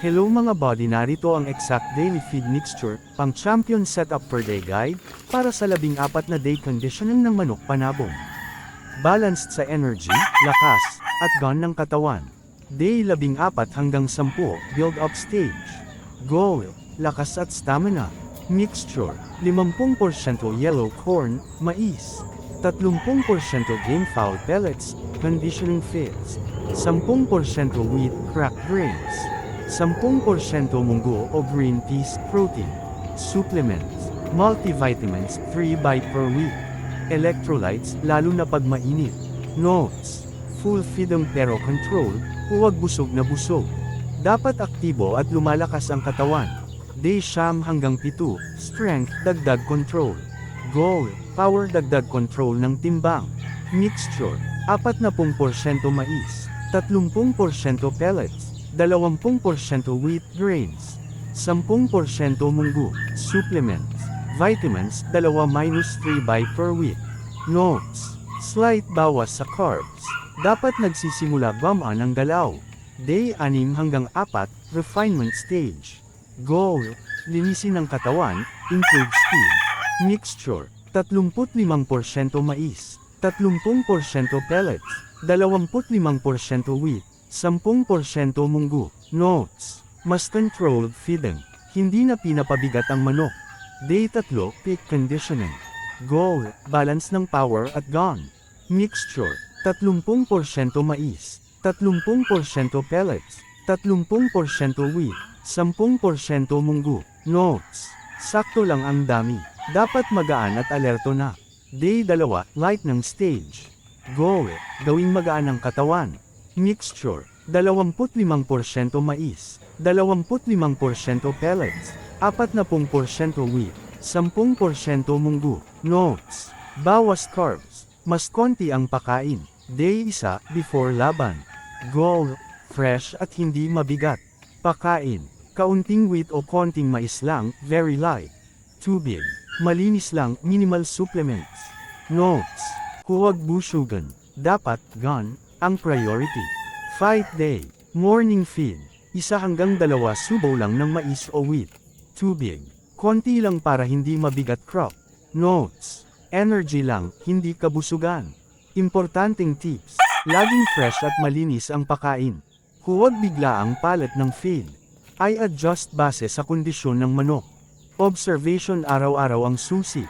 Hello mga body, narito ang exact daily feed mixture, pang champion setup per day guide, para sa 14 na day conditioning ng manok panabong. Balanced sa energy, lakas, at gun ng katawan. Day 14 hanggang 10, build up stage. Goal, lakas at stamina. Mixture, 50% yellow corn, mais. 30% game fowl pellets, conditioning feeds. 10% wheat cracked grains. 10% munggo o green peas protein. Supplements, multivitamins 3 by per week. Electrolytes, lalo na pag mainit. Notes, full feeding pero control, huwag busog na busog. Dapat aktibo at lumalakas ang katawan. Day 9 hanggang 7, strength, dagdag control. Goal, power, dagdag control ng timbang. Mixture, 40% mais, 30% pellets, 20% wheat grains, 10% munggo. Supplements, vitamins, 2-3 by per week. Notes, slight bawas sa carbs. Dapat nagsisimula gumaan ang galaw. Day 6 hanggang 4, refinement stage. Goal, linisin ang katawan, improve speed. Mixture, 35% mais, 30% pellets, 25% wheat, 10% munggo. Notes, mas controlled feeding. Hindi na pinapabigat ang manok. Day 3, peak conditioning. Goal, balance ng power at gun. Mixture, 30% mais, 30% pellets, 30% wheat, 10% munggo. Notes, sakto lang ang dami. Dapat magaan at alerto na. Day 2, light ng stage. Goal, gawing magaan ang katawan. Mixture, 25% mais, 25% pellets, 40% wheat, 10% munggo. Notes, bawas carbs, mas konti ang pakain. Day 1, before laban. Goal, fresh at hindi mabigat. Pakain, kaunting wheat o konting mais lang, very light. Tubig, malinis lang, minimal supplements. Notes, huwag busugan. Dapat, gun, ang priority. Fight day, morning feed, 1 hanggang 2 subaw lang ng mais o wheat. Tubig, konti lang para hindi mabigat crop. Notes, energy lang, hindi kabusugan. Importanteng tips, laging fresh at malinis ang pakain. Huwag bigla ang palat ng feed. I adjust base sa kondisyon ng manok. Observation, araw-araw ang susi.